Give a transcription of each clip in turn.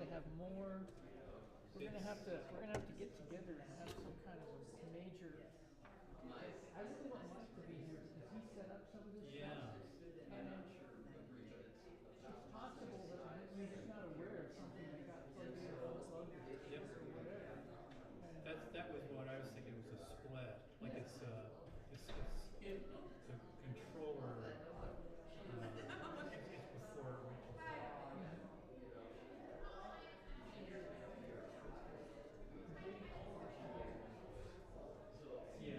to have more. We're gonna have to get together and have some kind of a major. I really want Mike to be here because he set up some of this stuff, and it's possible that you're just not aware of something that got plugged in or unplugged or whatever. That was what I was thinking. It was a split, like it's the controller. It's before it reaches. Yeah.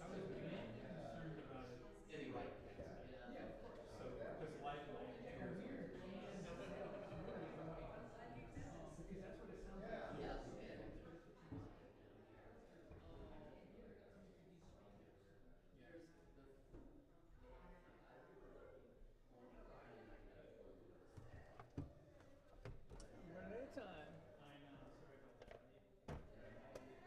I was concerned about it. Anyway. So, because light Because that's what it sounds like. Yes. One at a time. I know. Sorry about that.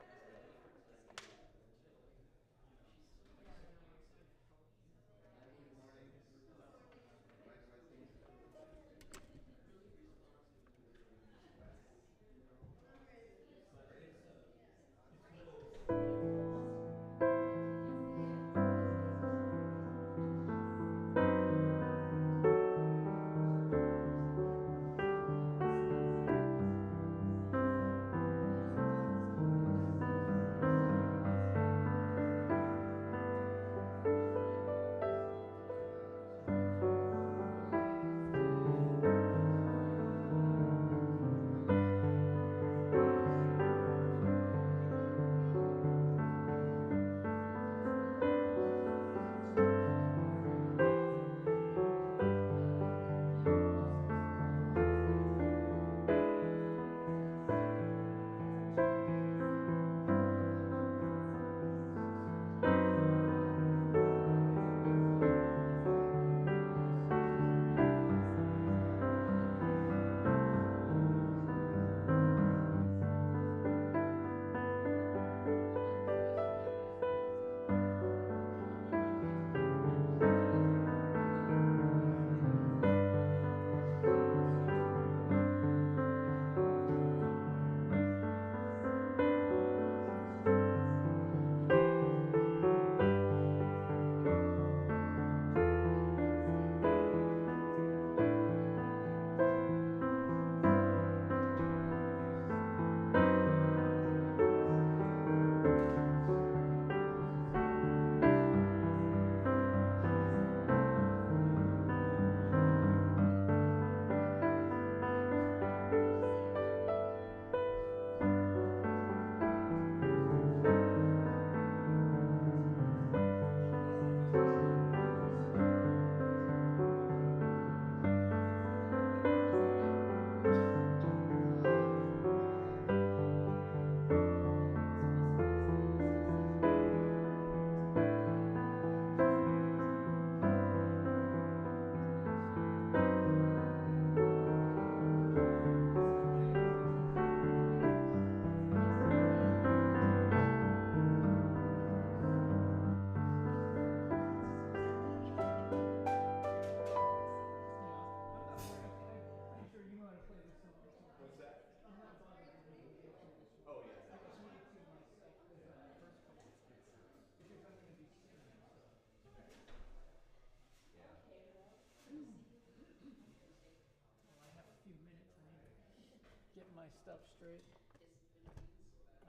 Get my stuff straight.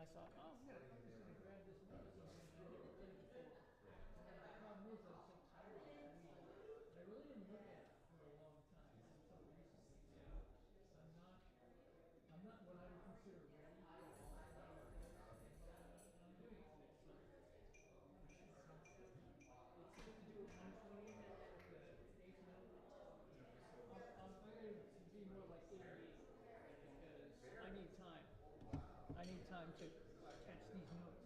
I thought, oh, I'm gonna grab this notice and never played before. The problem is I'm so tired of it. I really didn't look at it for a long time until recently. I'm not what I would consider ready for all the way. I'm doing it today. So it's good to do it 120 with the eighth note. I'm going to be more like 88 because I need time. I need time to catch these notes.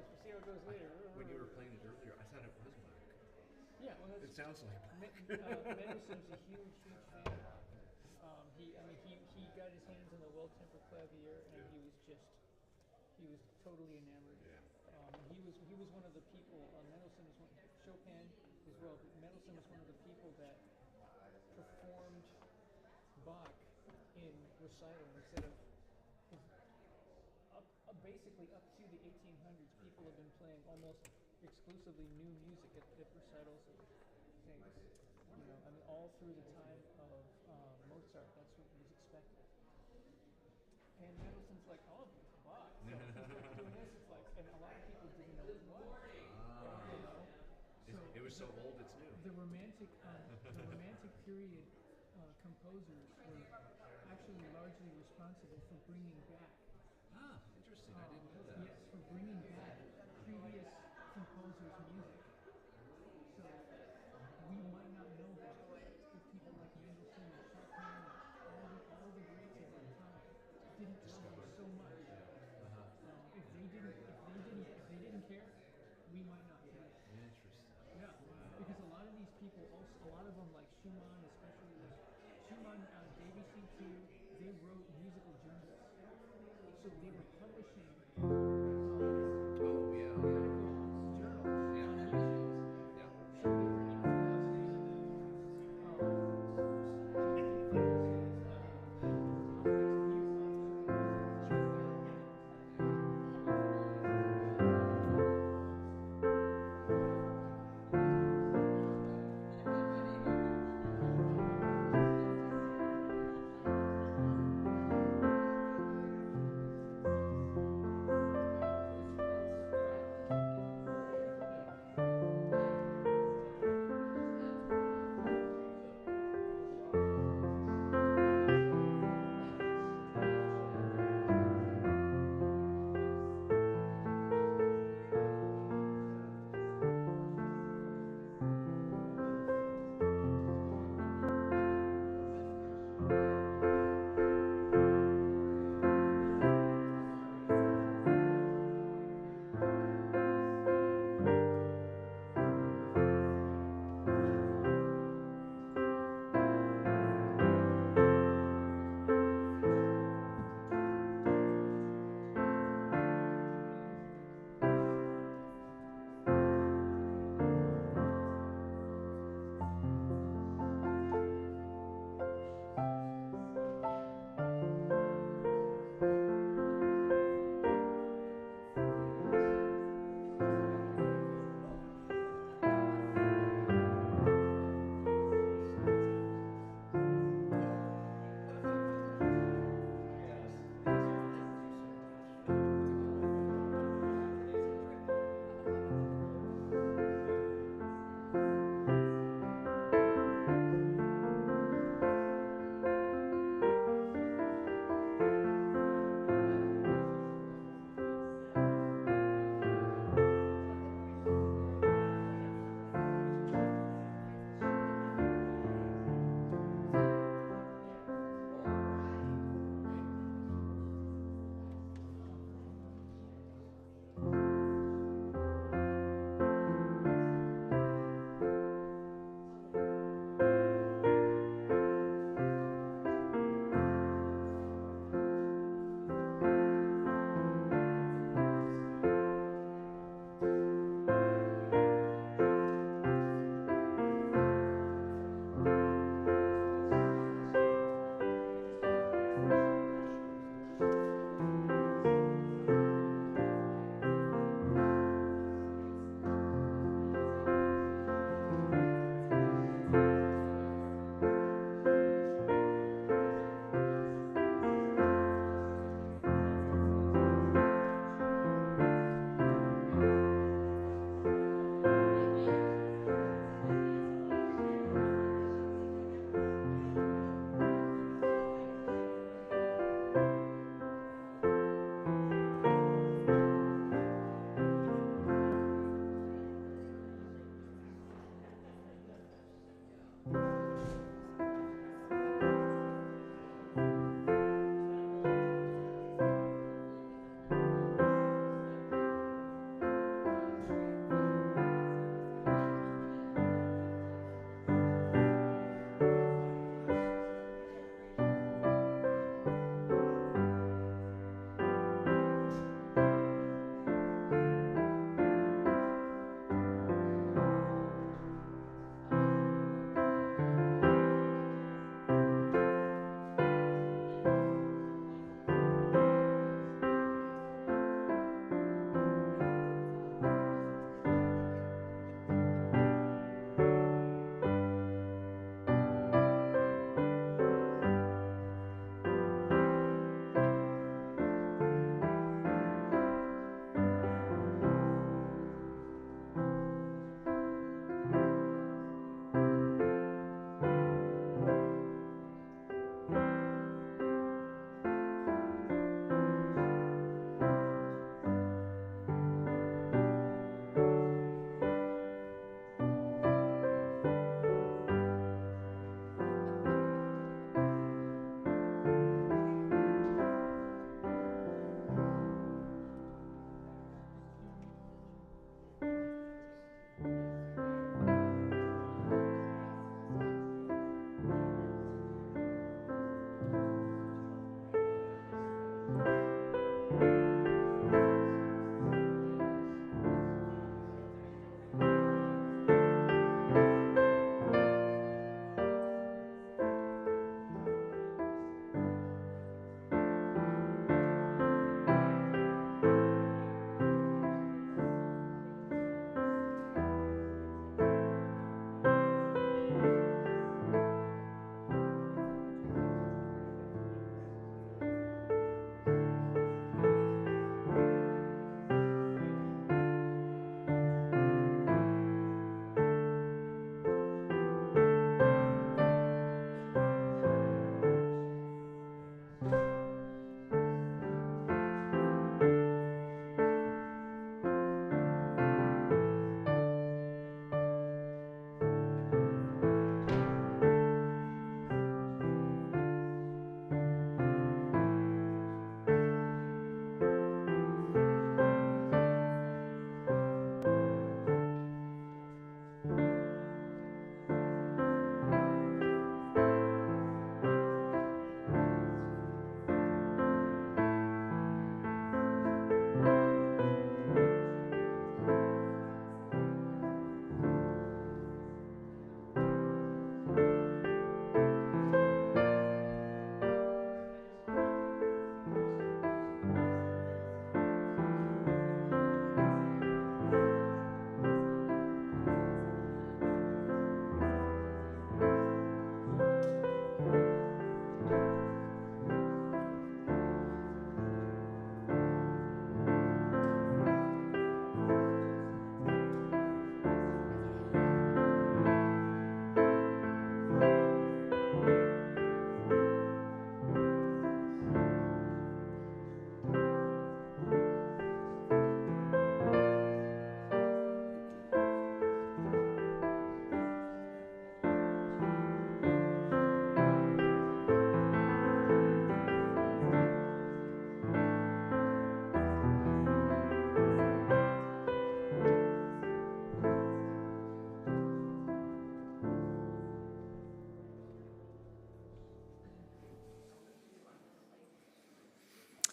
We'll see how it goes later. When you were playing it earlier, I thought it was Mark. Yeah, well, It that's sounds like Mark. Mendelssohn's a huge, huge fan. He got his hands on the well-tempered clavier, and he was totally enamored. Yeah. He was one of the people. Mendelssohn was one, Chopin as well, but Mendelssohn was one of the people that performed Bach in recital instead of basically up to the 1800s. People have been playing almost exclusively new music at recitals and things. You know, I mean, all through the time of Mozart, that's what was expected. And Mendelssohn's like, oh, Bach. So he's like doing this. It's like, and a lot of people didn't know what it was. You know? So It was so old, it's new. the romantic period composers were actually largely responsible for bringing back. Ah, interesting. I didn't know that. Yes, for bringing back previous composers' music. So we might not know that if people like Mendelssohn and Chopin and all the greats of that time didn't discover so much. If they didn't care, we might not care. Interesting. Yeah, because a lot of these people, also a lot of them, like Schumann, especially like Schumann, JVC2, they wrote musical journals, so they were publishing Oh, yeah. journals Yeah. on music. Yeah. So they were influencing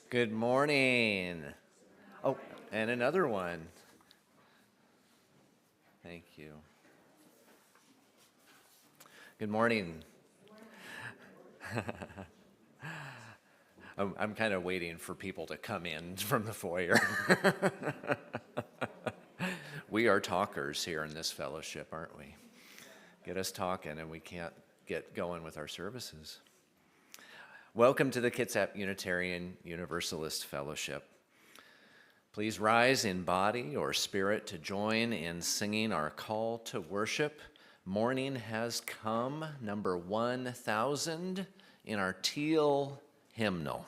Good morning. Oh, and another one. Thank you. Good morning. I'm kind of waiting for people to come in from the foyer. We are talkers here in this fellowship, aren't we? Get us talking and we can't get going with our services. Welcome to the Kitsap Unitarian Universalist Fellowship. Please rise in body or spirit to join in singing our call to worship. Morning has come, number 1000 in our teal hymnal.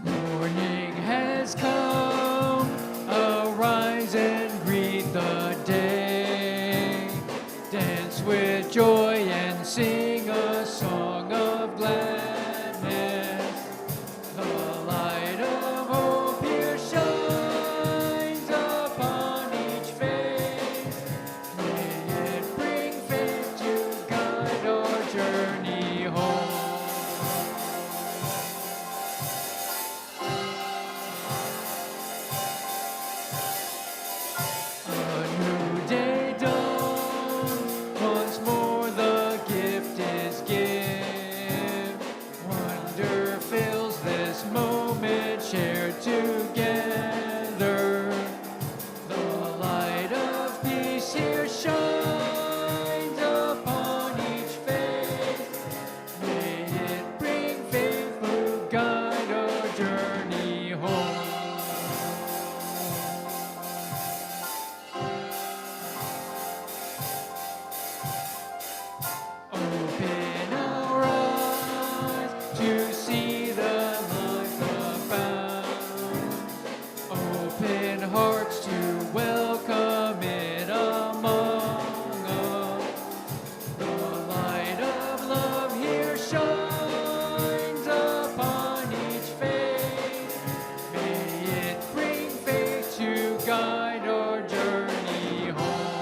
Morning has come, arise and greet the day. Dance with joy and sing a song of gladness. The light of hope here shines upon each face. May it bring faith to guide our journey home. A new day dawns, once more the gift is given. Wonder fills this moment shared together. The light of peace here shines upon each face. May it bring faith to guide our journey home. Open our eyes to see the life abound. Open hearts to welcome it among us. The light of love here shines upon each face. May it bring faith to guide our journey home.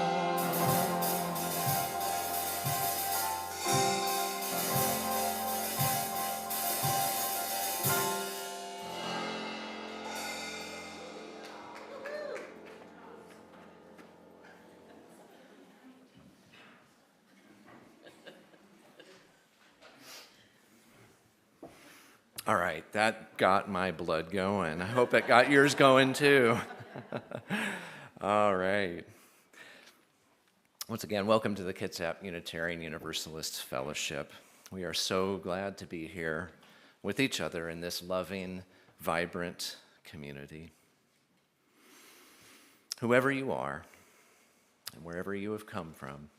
All right, that got my blood going. I hope it got yours going too. All right. Once again, welcome to the Kitsap Unitarian Universalist Fellowship. We are so glad to be here with each other in this loving, vibrant community. Whoever you are, and wherever you have come from,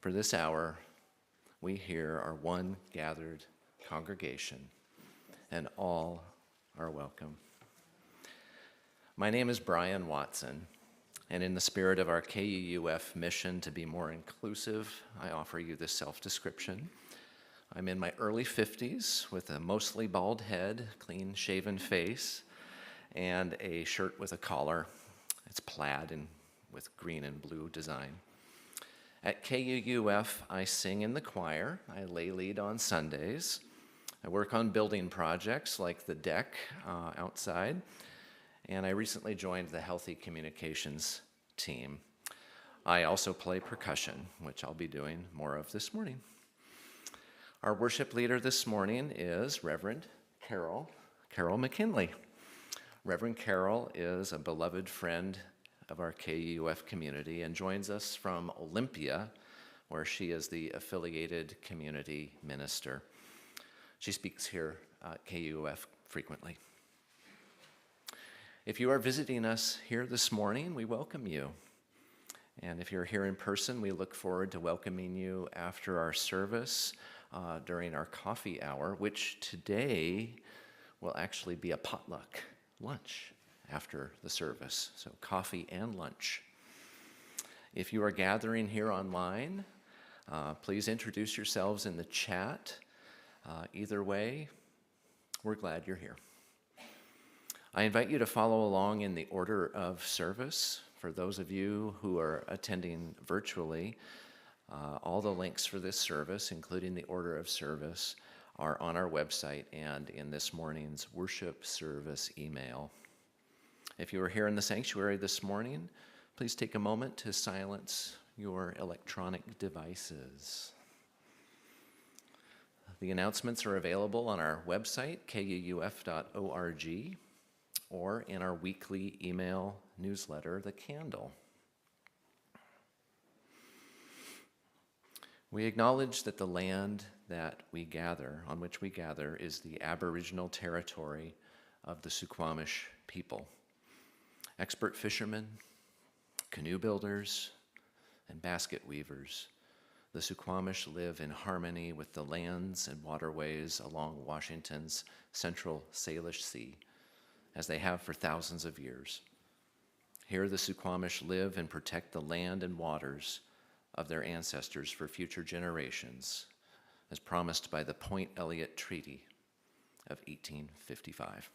for this hour, we here are one gathered congregation, and all are welcome. My name is Brian Watson, and in the spirit of our KUUF mission to be more inclusive, I offer you this self-description. I'm in my early 50s with a mostly bald head, clean-shaven face, and a shirt with a collar. It's plaid and with green and blue design. At KUUF, I sing in the choir. I lay lead on Sundays. I work on building projects like the deck outside, and I recently joined the Healthy Communications team. I also play percussion, which I'll be doing more of this morning. Our worship leader this morning is Reverend Carol McKinley. Reverend Carol is a beloved friend of our KUF community and joins us from Olympia, where she is the affiliated community minister. She speaks here at KUF frequently. If you are visiting us here this morning, we welcome you. And if you're here in person, we look forward to welcoming you after our service during our coffee hour, which today will actually be a potluck lunch after the service, so coffee and lunch. If you are gathering here online, please introduce yourselves in the chat. Either way, we're glad you're here. I invite you to follow along in the order of service. For those of you who are attending virtually, all the links for this service, including the order of service, are on our website and in this morning's worship service email. If you are here in the sanctuary this morning, please take a moment to silence your electronic devices. The announcements are available on our website, kuuf.org, or in our weekly email newsletter, The Candle. We acknowledge that the land that we gather, on which we gather, is the Aboriginal territory of the Suquamish people. Expert fishermen, canoe builders, and basket weavers, the Suquamish live in harmony with the lands and waterways along Washington's central Salish Sea, as they have for thousands of years. Here, the Suquamish live and protect the land and waters of their ancestors for future generations, as promised by the Point Elliott Treaty of 1855.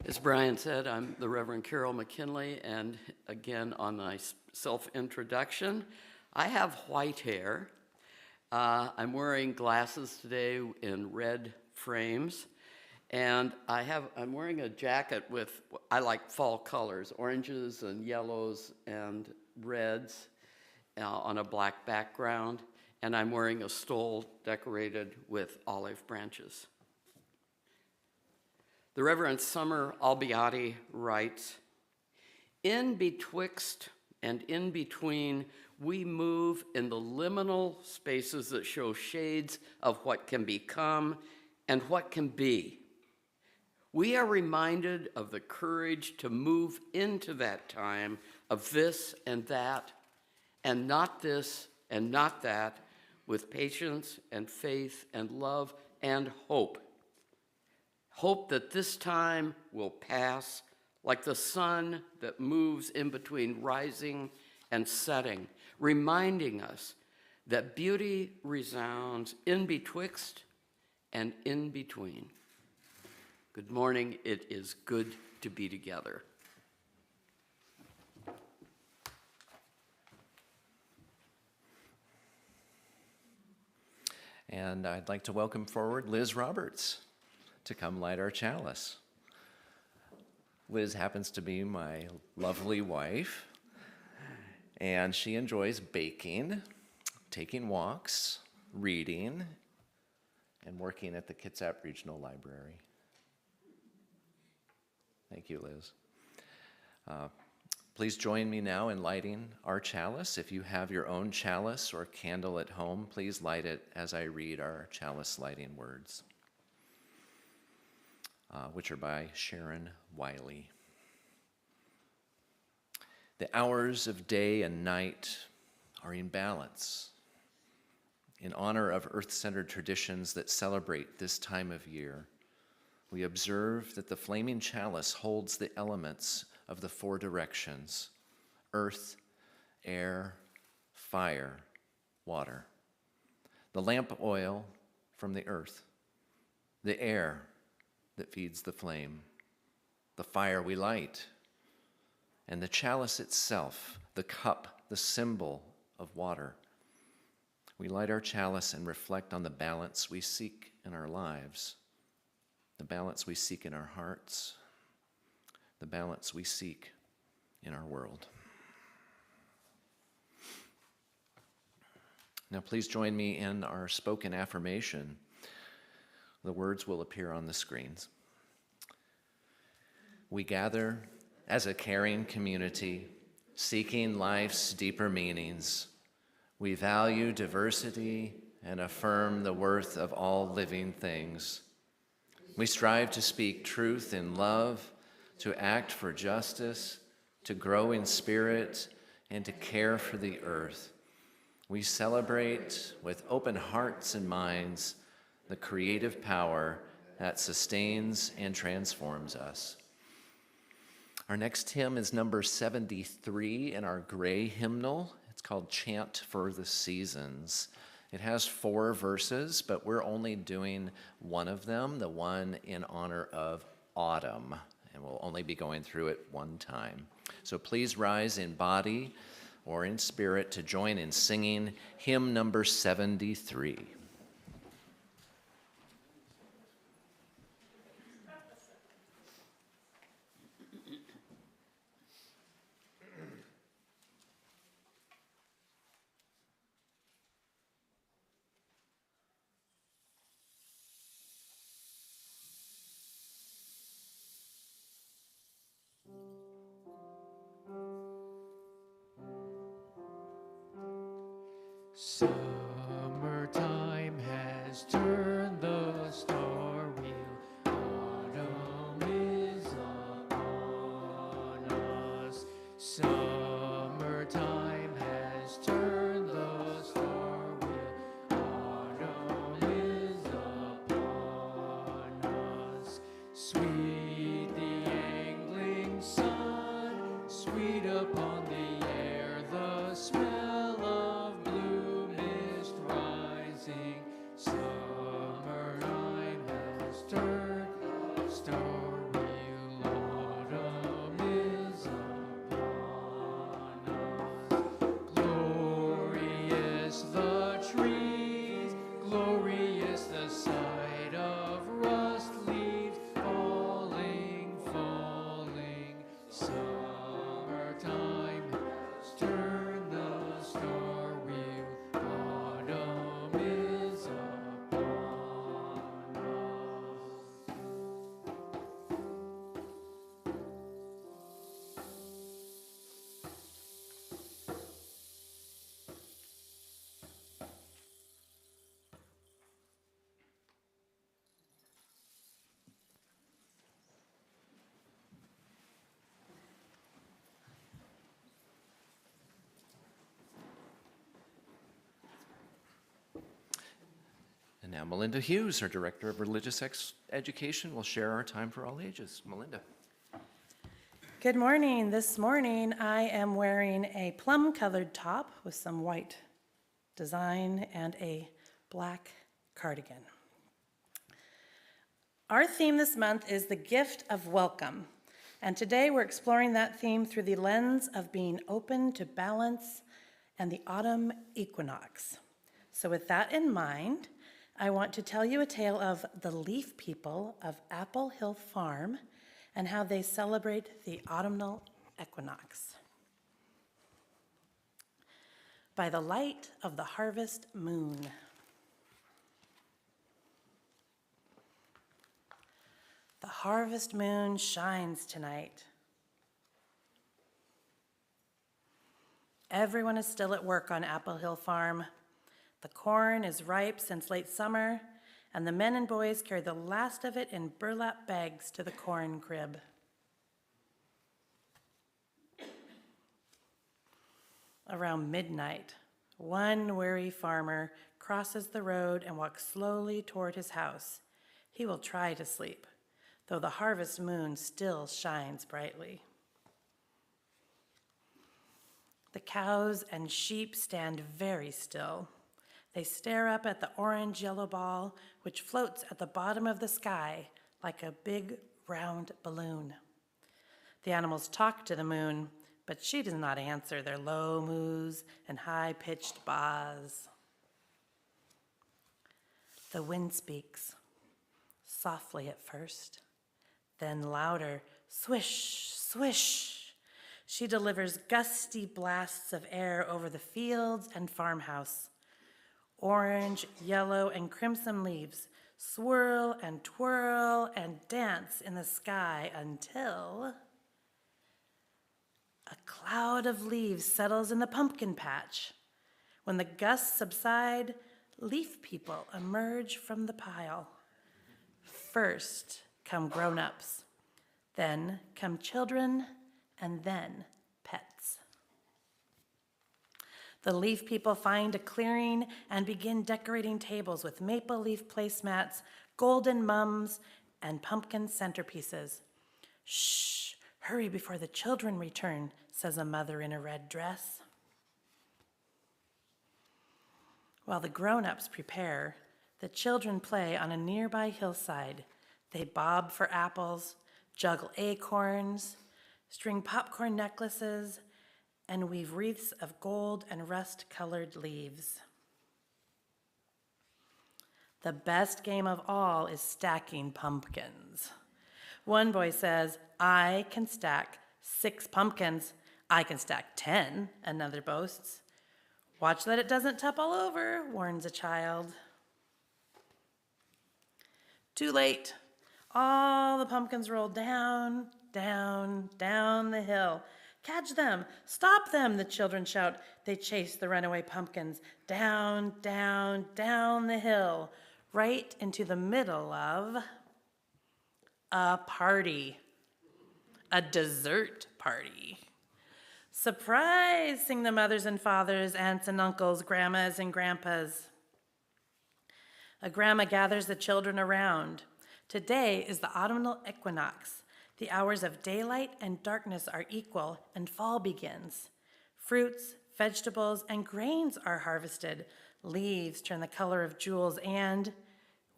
As Brian said, I'm the Reverend Carol McKinley, and again on my self-introduction, I have white hair. I'm wearing glasses today in red frames, and I'm wearing a jacket with, I like fall colors, oranges and yellows and reds on a black background, and I'm wearing a stole decorated with olive branches. The Reverend Summer Albiati writes, "In betwixt and in between, we move in the liminal spaces that show shades of what can become and what can be. We are reminded of the courage to move into that time of this and that, and not this and not that, with patience and faith and love and hope. Hope that this time will pass like the sun that moves in between rising and setting, reminding us that beauty resounds in betwixt and in between." Good morning. It is good to be together. And I'd like to welcome forward Liz Roberts to come light our chalice. Liz happens to be my lovely wife, and she enjoys baking, taking walks, reading, and working at the Kitsap Regional Library. Thank you, Liz. Please join me now in lighting our chalice. If you have your own chalice or candle at home, please light it as I read our chalice lighting words, which are by Sharon Wiley. The hours of day and night are in balance. In honor of earth-centered traditions that celebrate this time of year, we observe that the flaming chalice holds the elements of the four directions: earth, air, fire, water. The lamp oil from the earth, the air that feeds the flame, the fire we light, and the chalice itself, the cup, the symbol of water. We light our chalice and reflect on the balance we seek in our lives, the balance we seek in our hearts, the balance we seek in our world. Now please join me in our spoken affirmation. The words will appear on the screens. We gather as a caring community, seeking life's deeper meanings. We value diversity and affirm the worth of all living things. We strive to speak truth in love, to act for justice, to grow in spirit, and to care for the earth. we celebrate with open hearts and minds the creative power that sustains and transforms us. Our next hymn is number 73 in our gray hymnal. It's called Chant for the Seasons. It has 4 verses, but we're only doing one of them, the one in honor of autumn, and we'll only be going through it one time. So please rise in body or in spirit to join in singing hymn number 73. Summertime has turned the star wheel. Autumn is upon us. Summertime has turned the star wheel. Autumn is upon us. Sweet the angling sun, sweet upon the air, the smell of blue mist rising. Summertime has turned the star wheel. Autumn is upon us. Glorious the trees, glorious the sight of rust leaves falling, falling. Summertime has turned the star wheel. Autumn is upon us. And now Melinda Hughes, our Director of Religious Education, will share our time for all ages. Melinda. Good morning. This morning I am wearing a plum-colored top with some white design and a black cardigan. Our theme this month is the gift of welcome, and today we're exploring that theme through the lens of being open to balance and the autumn equinox. So with that in mind, I want to tell you a tale of the leaf people of Apple Hill Farm and how they celebrate the autumnal equinox. By the light of the harvest moon. The harvest moon shines tonight. Everyone is still at work on Apple Hill Farm. The corn is ripe since late summer, and the men and boys carry the last of it in burlap bags to the corn crib. Around midnight, one weary farmer crosses the road and walks slowly toward his house. He will try to sleep, though the harvest moon still shines brightly. The cows and sheep stand very still. They stare up at the orange-yellow ball, which floats at the bottom of the sky like a big, round balloon. The animals talk to the moon, but she does not answer their low moos and high-pitched baas. The wind speaks, softly at first, then louder, swish, swish. She delivers gusty blasts of air over the fields and farmhouse. Orange, yellow, and crimson leaves swirl and twirl and dance in the sky until a cloud of leaves settles in the pumpkin patch. When the gusts subside, leaf people emerge from the pile. First come grown-ups, then come children, and then pets. The leaf people find a clearing and begin decorating tables with maple leaf placemats, golden mums, and pumpkin centerpieces. Shh, hurry before the children return, says a mother in a red dress. While the grown-ups prepare, the children play on a nearby hillside. They bob for apples, juggle acorns, string popcorn necklaces, and weave wreaths of gold and rust-colored leaves. The best game of all is stacking pumpkins. One boy says, "I can stack 6 pumpkins. I can stack 10, another boasts. "Watch that it doesn't topple over," warns a child. Too late. All the pumpkins roll down, down, down the hill. "Catch them! Stop them!" the children shout. They chase the runaway pumpkins down, down, down the hill, right into the middle of a party. A dessert party. "Surprise!" sing the mothers and fathers, aunts and uncles, grandmas and grandpas. A grandma gathers the children around. Today is the autumnal equinox. The hours of daylight and darkness are equal, and fall begins. Fruits, vegetables, and grains are harvested. Leaves turn the color of jewels, and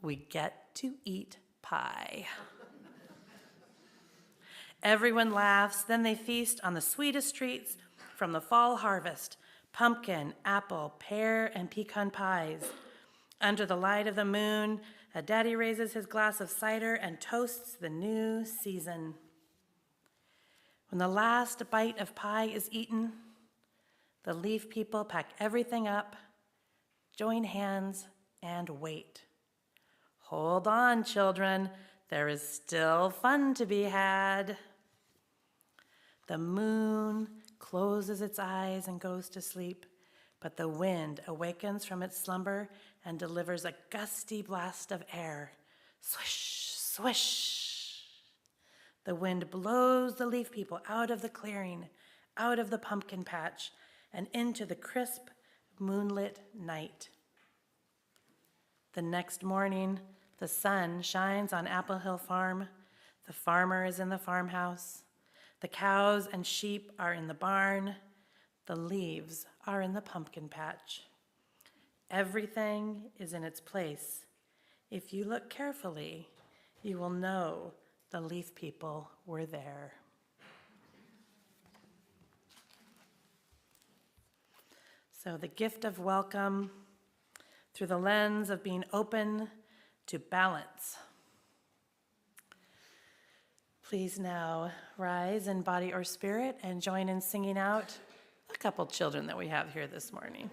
we get to eat pie. Everyone laughs, then they feast on the sweetest treats from the fall harvest: pumpkin, apple, pear, and pecan pies. Under the light of the moon, a daddy raises his glass of cider and toasts the new season. When the last bite of pie is eaten, the leaf people pack everything up, join hands, and wait. Hold on, children, there is still fun to be had. The moon closes its eyes and goes to sleep, but the wind awakens from its slumber and delivers a gusty blast of air. Swish, swish. The wind blows the leaf people out of the clearing, out of the pumpkin patch, and into the crisp, moonlit night. The next morning, the sun shines on Apple Hill Farm. The farmer is in the farmhouse. The cows and sheep are in the barn. The leaves are in the pumpkin patch. Everything is in its place. If you look carefully, you will know the leaf people were there. So the gift of welcome through the lens of being open to balance. Please now rise in body or spirit and join in singing out a couple children that we have here this morning.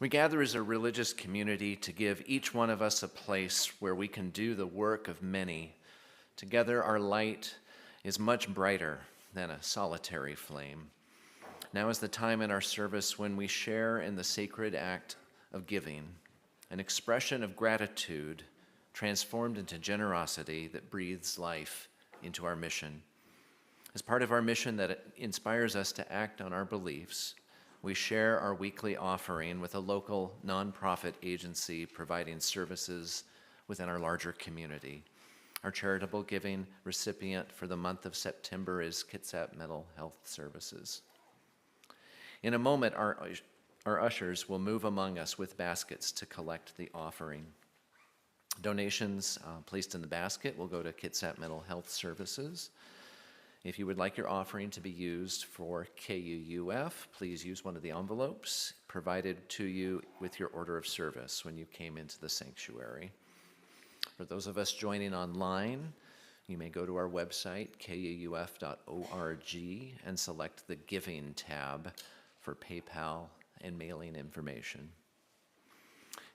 We gather as a religious community to give each one of us a place where we can do the work of many. Together, our light is much brighter than a solitary flame. Now is the time in our service when we share in the sacred act of giving, an expression of gratitude transformed into generosity that breathes life into our mission. As part of our mission that inspires us to act on our beliefs, we share our weekly offering with a local nonprofit agency providing services within our larger community. Our charitable giving recipient for the month of September is Kitsap Mental Health Services. In a moment, our ushers will move among us with baskets to collect the offering. Donations placed in the basket will go to Kitsap Mental Health Services, If you would like your offering to be used for KUUF, please use one of the envelopes provided to you with your order of service when you came into the sanctuary. For those of us joining online, you may go to our website, kuuf.org, and select the Giving tab for PayPal and mailing information.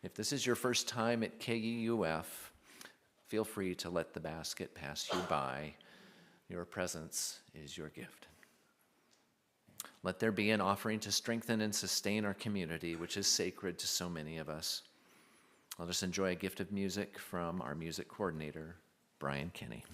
If this is your first time at KUUF, feel free to let the basket pass you by. Your presence is your gift. Let there be an offering to strengthen and sustain our community, which is sacred to so many of us. Let us enjoy a gift of music from our music coordinator, Brian Kinney.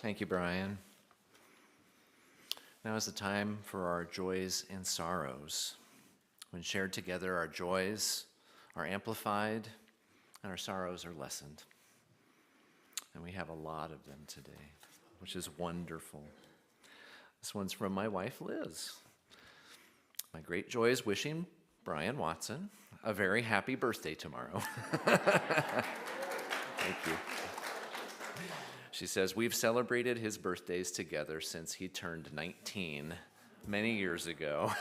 Thank you, Brian. Now is the time for our joys and sorrows. When shared together, our joys are amplified and our sorrows are lessened. And we have a lot of them today, which is wonderful. This one's from my wife, Liz. My great joy is wishing Brian Watson a very happy birthday tomorrow. Thank you. She says, we've celebrated his birthdays together since he turned 19 many years ago.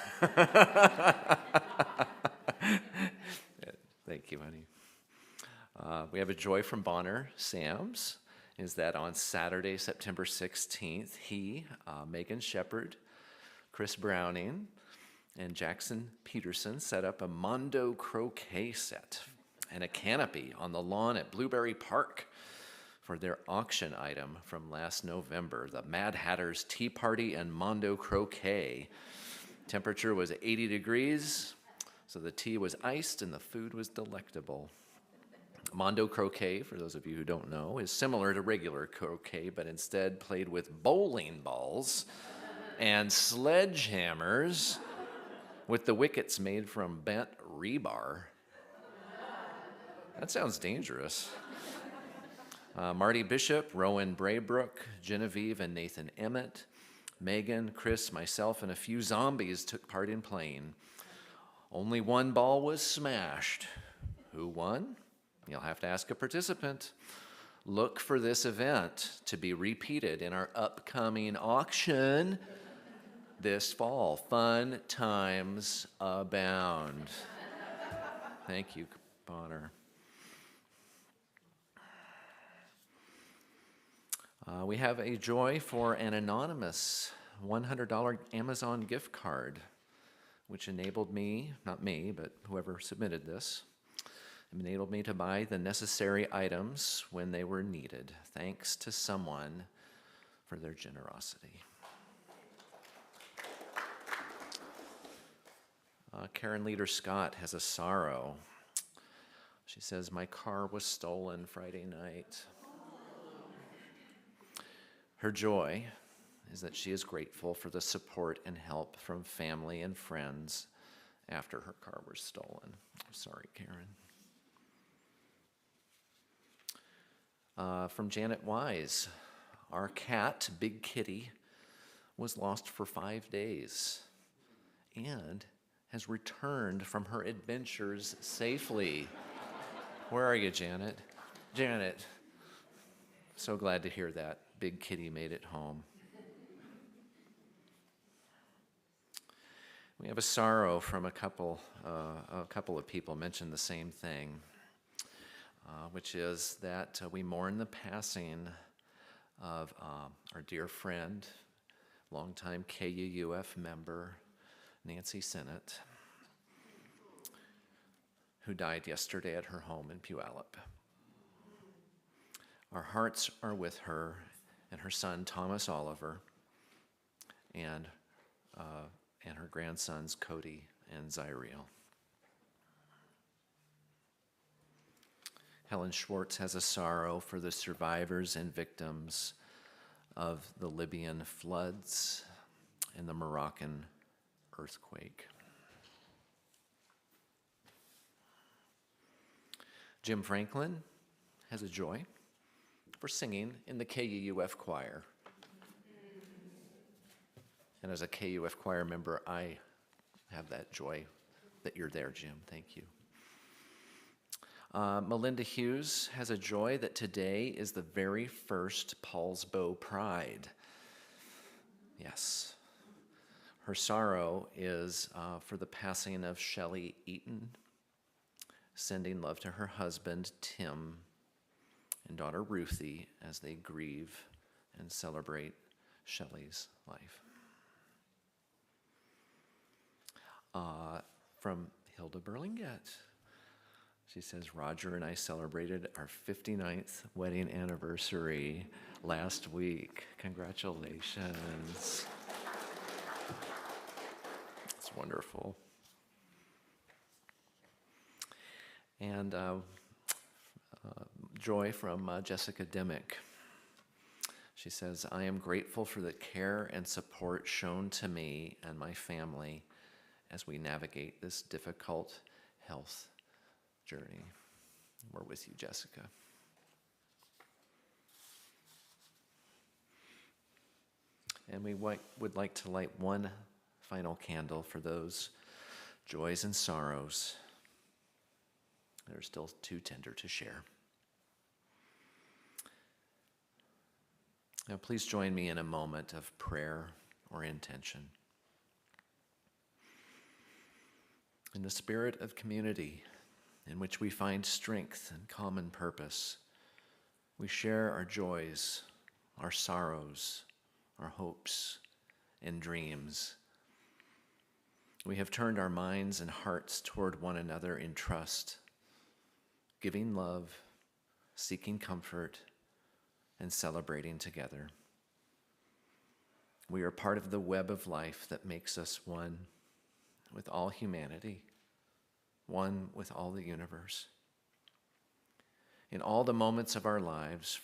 Thank you, honey. We have a joy from Bonner Sams, is that on Saturday, September 16th, he, Megan Shepard, Chris Browning, and Jackson Peterson set up a Mondo croquet set and a canopy on the lawn at Blueberry Park for their auction item from last November, the Mad Hatter's Tea Party and Mondo Croquet. Temperature was 80 degrees, so the tea was iced and the food was delectable. Mondo croquet, for those of you who don't know, is similar to regular croquet, but instead played with bowling balls and sledgehammers with the wickets made from bent rebar. That sounds dangerous. Marty Bishop, Rowan Braybrook, Genevieve and Nathan Emmett, Megan, Chris, myself, and a few zombies took part in playing. Only one ball was smashed. Who won? You'll have to ask a participant. Look for this event to be repeated in our upcoming auction this fall. Fun times abound. Thank you, Bonner. We have a joy for an anonymous $100 Amazon gift card, which enabled me, not me, but whoever submitted this, enabled me to buy the necessary items when they were needed. Thanks to someone for their generosity. Karen Leader Scott has a sorrow. She says, my car was stolen Friday night. Her joy is that she is grateful for the support and help from family and friends after her car was stolen. Sorry, Karen. From Janet Wise, our cat, Big Kitty, was lost for 5 days and has returned from her adventures safely. Where are you, Janet? Janet, so glad to hear that. Big Kitty made it home. We have a sorrow from a couple of people mentioned the same thing, which is that we mourn the passing of our dear friend, longtime KUUF member, Nancy Sinnott, who died yesterday at her home in Puyallup. Our hearts are with her and her son, Thomas Oliver, and her grandsons, Cody and Zyriel. Helen Schwartz has a sorrow for the survivors and victims of the Libyan floods and the Moroccan earthquake. Jim Franklin has a joy for singing in the KUUF choir. And as a KUF choir member, I have that joy that you're there, Jim. Thank you. Melinda Hughes has a joy that today is the very first Paulsbo Pride. Yes. Her sorrow is for the passing of Shelley Eaton, sending love to her husband, Tim, and daughter, Ruthie, as they grieve and celebrate Shelley's life. From Hilda Burlingett. She says, Roger and I celebrated our 59th wedding anniversary last week. Congratulations. It's wonderful. And joy from Jessica Dimmick. She says, I am grateful for the care and support shown to me and my family as we navigate this difficult health journey. We're with you, Jessica. And we would like to light one final candle for those joys and sorrows that are still too tender to share. Now, please join me in a moment of prayer or intention. In the spirit of community, in which we find strength and common purpose, we share our joys, our sorrows, our hopes and dreams. We have turned our minds and hearts toward one another in trust, giving love, seeking comfort, and celebrating together. We are part of the web of life that makes us one with all humanity, one with all the universe. In all the moments of our lives,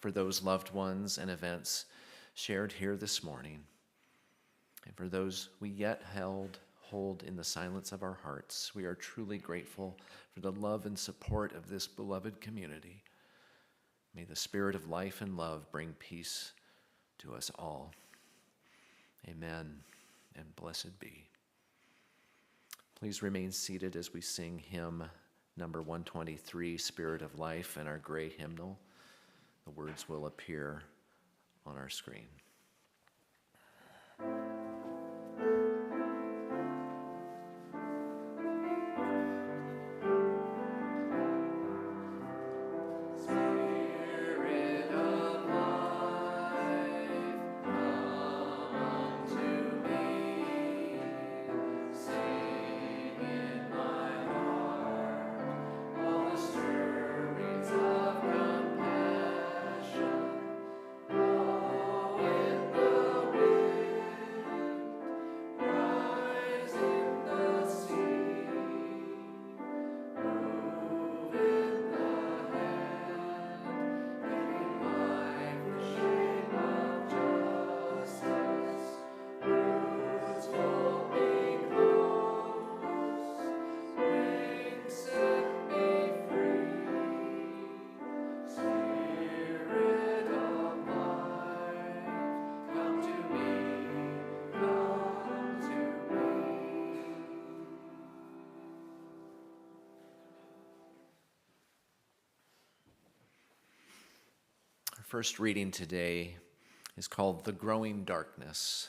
for those loved ones and events shared here this morning, and for those we yet hold in the silence of our hearts, we are truly grateful for the love and support of this beloved community. May the spirit of life and love bring peace to us all. Amen, and blessed be. Please remain seated as we sing hymn number 123, Spirit of Life, and our gray hymnal. The words will appear on our screen. First reading today is called The Growing Darkness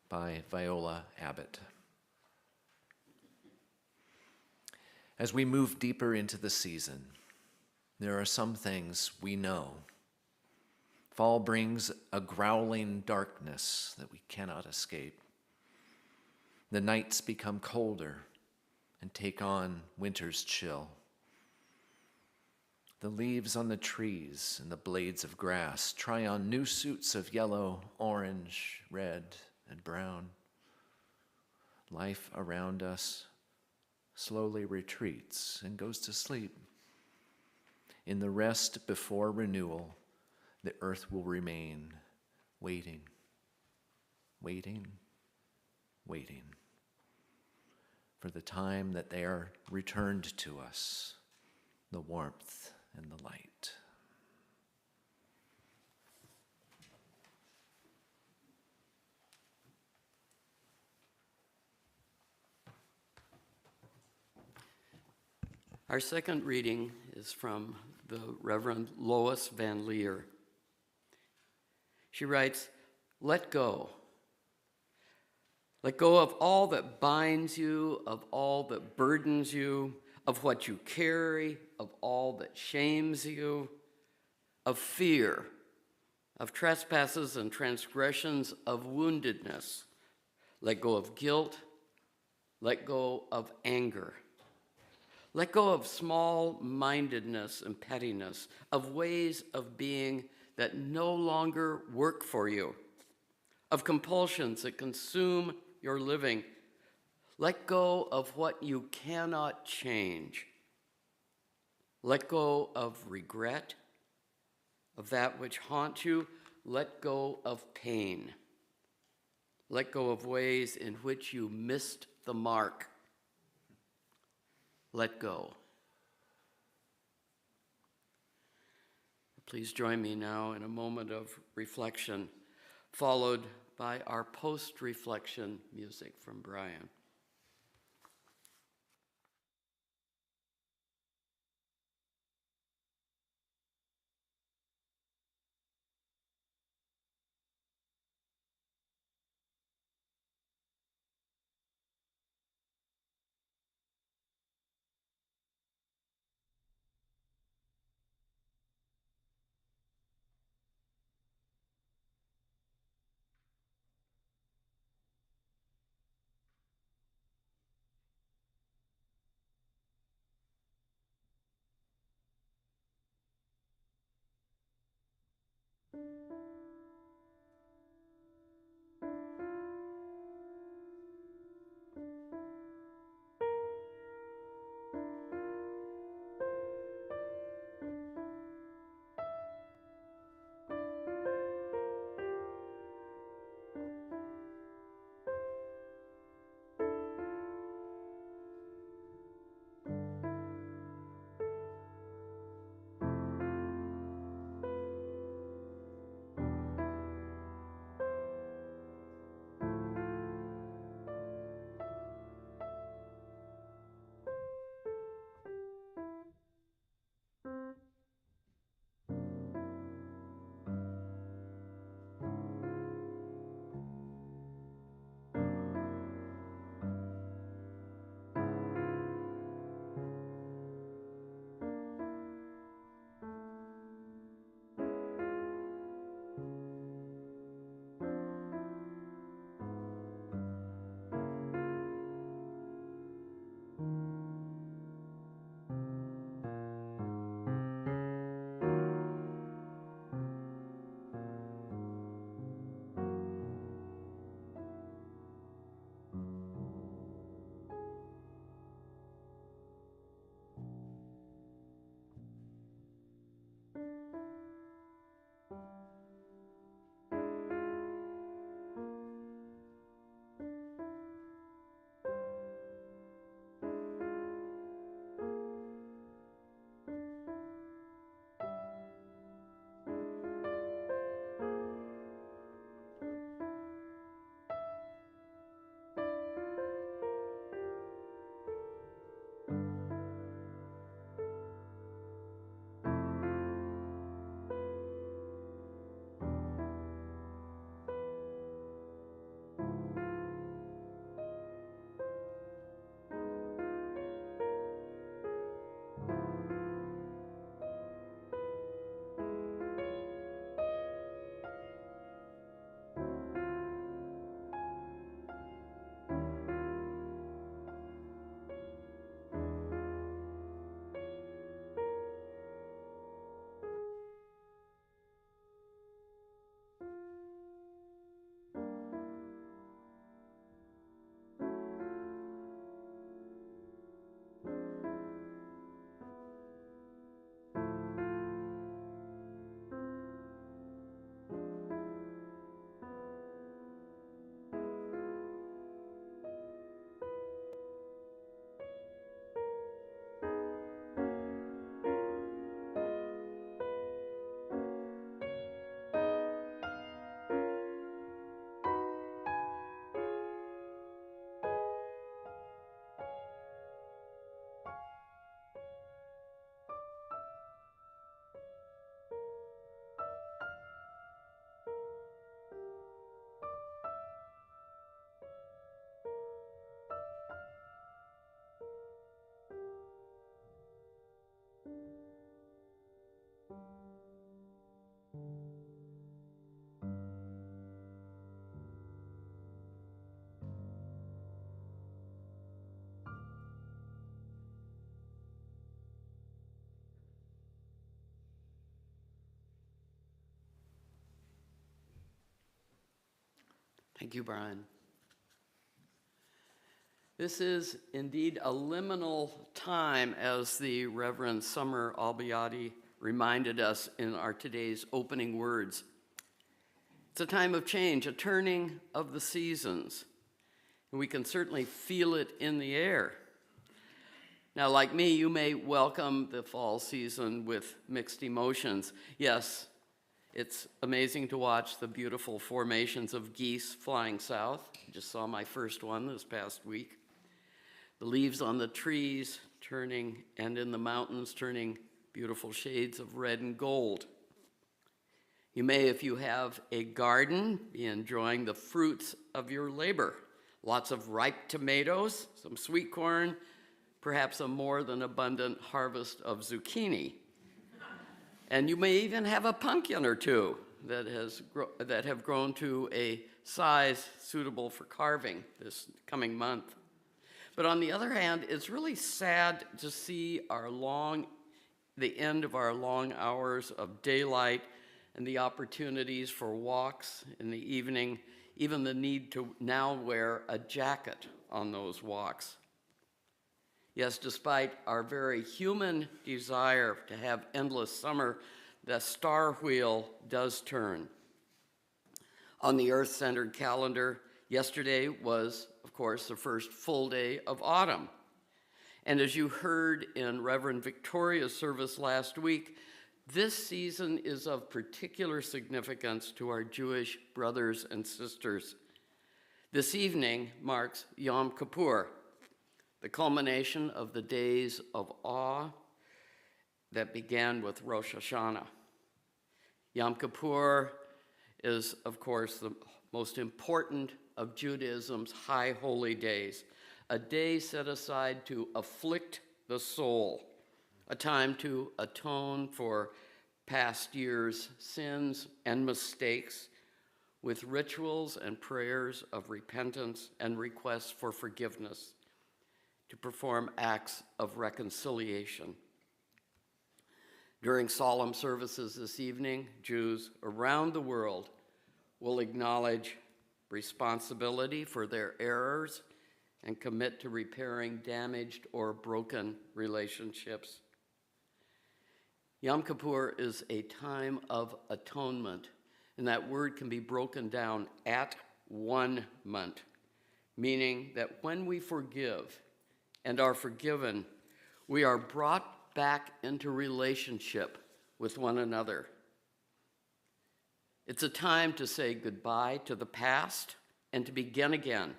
by Viola Abbott. As we move deeper into the season, there are some things we know. Fall brings a growling darkness that we cannot escape. The nights become colder and take on winter's chill. The leaves on the trees and the blades of grass try on new suits of yellow, orange, red, and brown. Life around us slowly retreats and goes to sleep. In the rest before renewal, the earth will remain waiting, waiting, waiting for the time that they are returned to us, the warmth and the light. Our second reading is from the Reverend Lois Van Leer. She writes, "Let go. Let go of all that binds you, of all that burdens you, of what you carry, of all that shames you, of fear, of trespasses and transgressions, of woundedness. Let go of guilt. Let go of anger. Let go of small-mindedness and pettiness, of ways of being that no longer work for you, of compulsions that consume your living. Let go of what you cannot change. Let go of regret, of that which haunts you. Let go of pain. Let go of ways in which you missed the mark. Let go." Please join me now in a moment of reflection, followed by our post-reflection music from Brian. Thank you, Brian. This is indeed a liminal time, as the Reverend Summer Albiati reminded us in our today's opening words. It's a time of change, a turning of the seasons, and we can certainly feel it in the air. Now, like me, you may welcome the fall season with mixed emotions. Yes, it's amazing to watch the beautiful formations of geese flying south. I just saw my first one this past week. The leaves on the trees turning, and in the mountains turning beautiful shades of red and gold. You may, if you have a garden, be enjoying the fruits of your labor. Lots of ripe tomatoes, some sweet corn, perhaps a more than abundant harvest of zucchini. And you may even have a pumpkin or two that have grown to a size suitable for carving this coming month. But on the other hand, it's really sad to see the end of our long hours of daylight and the opportunities for walks in the evening, even the need to now wear a jacket on those walks. Yes, despite our very human desire to have endless summer, the star wheel does turn. On the Earth-centered calendar, yesterday was, of course, the first full day of autumn. And as you heard in Reverend Victoria's service last week, this season is of particular significance to our Jewish brothers and sisters. This evening marks Yom Kippur, the culmination of the days of awe that began with Rosh Hashanah. Yom Kippur is, of course, the most important of Judaism's high holy days, a day set aside to afflict the soul, a time to atone for past year's sins and mistakes with rituals and prayers of repentance and requests for forgiveness, to perform acts of reconciliation. During solemn services this evening, Jews around the world will acknowledge responsibility for their errors and commit to repairing damaged or broken relationships. Yom Kippur is a time of atonement, and that word can be broken down at one month, meaning that when we forgive and are forgiven, we are brought back into relationship with one another. It's a time to say goodbye to the past and to begin again.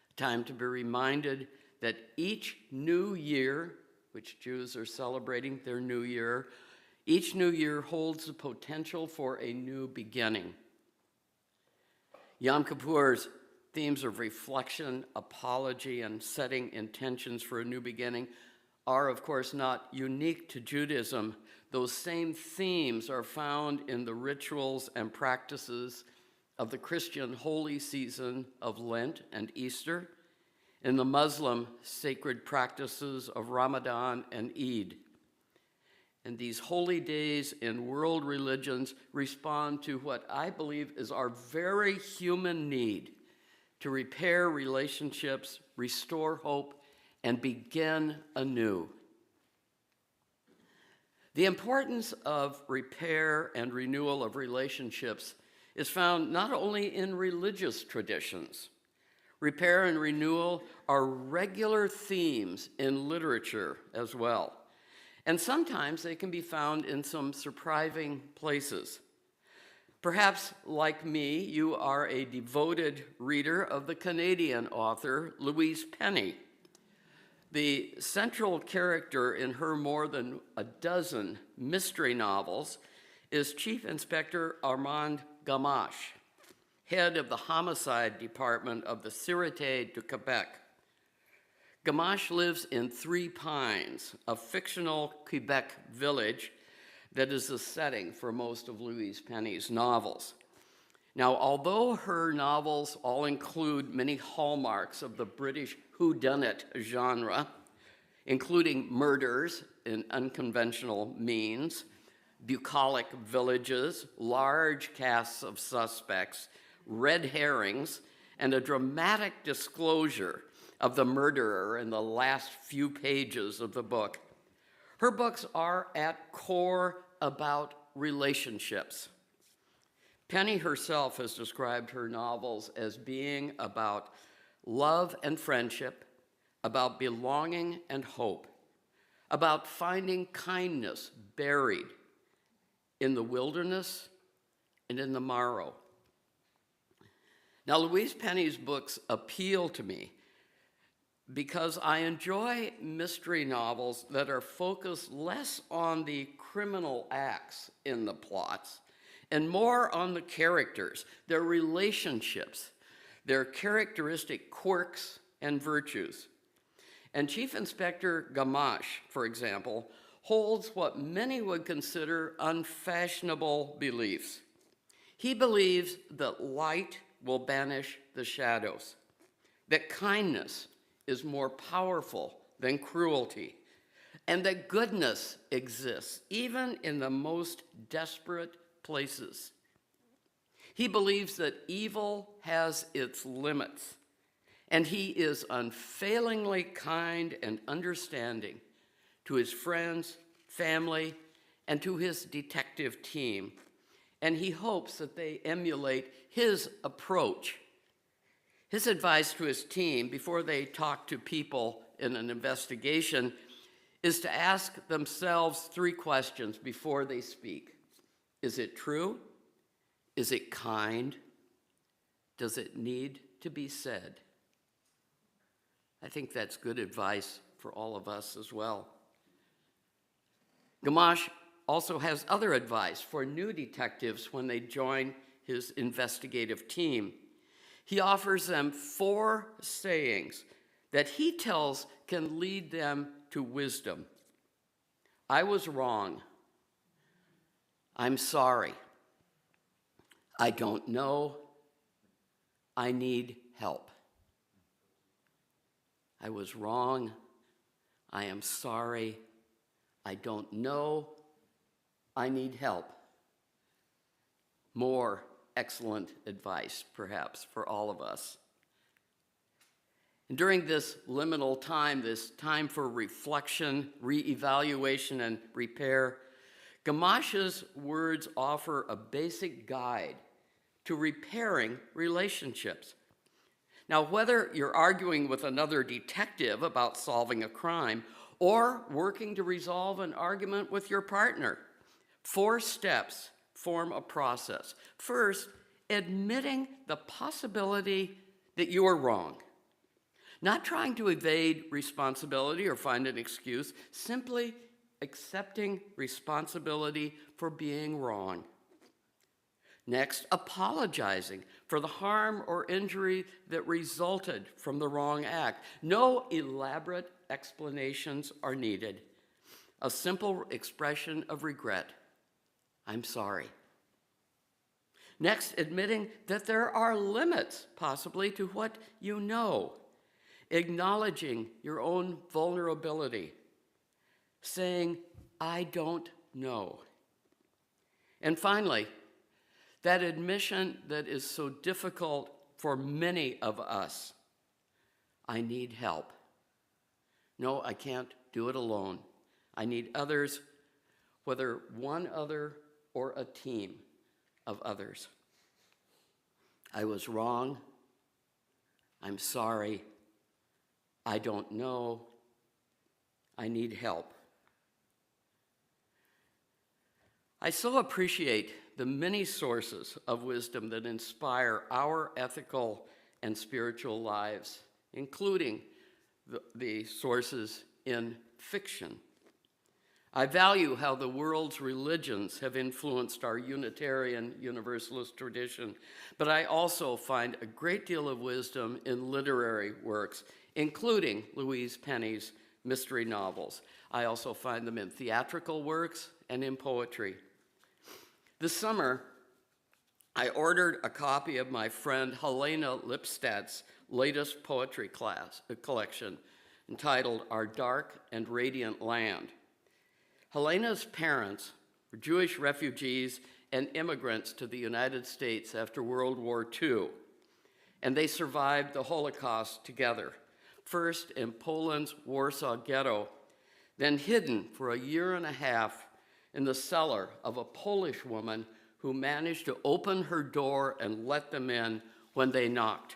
A time to be reminded that each new year, which Jews are celebrating their new year, each new year holds the potential for a new beginning. Yom Kippur's themes of reflection, apology, and setting intentions for a new beginning are, of course, not unique to Judaism. Those same themes are found in the rituals and practices of the Christian holy season of Lent and Easter, in the Muslim sacred practices of Ramadan and Eid. And these holy days in world religions respond to what I believe is our very human need to repair relationships, restore hope, and begin anew. The importance of repair and renewal of relationships is found not only in religious traditions. Repair and renewal are regular themes in literature as well. And sometimes they can be found in some surprising places. Perhaps, like me, you are a devoted reader of the Canadian author Louise Penny. The central character in her more than a dozen mystery novels is Chief Inspector Armand Gamache, head of the homicide department of the Sûreté de Quebec. Gamache lives in Three Pines, a fictional Quebec village that is the setting for most of Louise Penny's novels. Now, although her novels all include many hallmarks of the British whodunit genre, including murders in unconventional means, bucolic villages, large casts of suspects, red herrings, and a dramatic disclosure of the murderer in the last few pages of the book. Her books are at core about relationships. Penny herself has described her novels as being about love and friendship, about belonging and hope, about finding kindness buried in the wilderness and in the marrow. Now, Louise Penny's books appeal to me because I enjoy mystery novels that are focused less on the criminal acts in the plots and more on the characters, their relationships, their characteristic quirks and virtues. And Chief Inspector Gamache, for example, holds what many would consider unfashionable beliefs. He believes that light will banish the shadows, that kindness is more powerful than cruelty, and that goodness exists even in the most desperate places. He believes that evil has its limits, and he is unfailingly kind and understanding to his friends, family, and to his detective team. And he hopes that they emulate his approach. His advice to his team before they talk to people in an investigation is to ask themselves 3 questions before they speak. Is it true? Is it kind? Does it need to be said? I think that's good advice for all of us as well. Gamache also has other advice for new detectives when they join his investigative team. He offers them 4 sayings that he tells can lead them to wisdom. I was wrong. I'm sorry. I don't know. I need help. I was wrong. I am sorry. I don't know. I need help. More excellent advice, perhaps, for all of us. And during this liminal time, this time for reflection, reevaluation, and repair, Gamache's words offer a basic guide to repairing relationships. Now, whether you're arguing with another detective about solving a crime or working to resolve an argument with your partner, 4 steps form a process. First, admitting the possibility that you are wrong. Not trying to evade responsibility or find an excuse, simply accepting responsibility for being wrong. Next, apologizing for the harm or injury that resulted from the wrong act. No elaborate explanations are needed. A simple expression of regret. I'm sorry. Next, admitting that there are limits, possibly, to what you know. Acknowledging your own vulnerability. Saying, I don't know. And finally, that admission that is so difficult for many of us. I need help. No, I can't do it alone. I need others, whether one other or a team of others. I was wrong. I'm sorry. I don't know. I need help. I so appreciate the many sources of wisdom that inspire our ethical and spiritual lives, including the sources in fiction. I value how the world's religions have influenced our Unitarian Universalist tradition, but I also find a great deal of wisdom in literary works, including Louise Penny's mystery novels. I also find them in theatrical works and in poetry. This summer, I ordered a copy of my friend Helena Lipstadt's latest poetry collection entitled Our Dark and Radiant Land. Helena's parents were Jewish refugees and immigrants to the United States after World War II. and they survived the Holocaust together, first in Poland's Warsaw Ghetto, then hidden for a year and a half in the cellar of a Polish woman who managed to open her door and let them in when they knocked.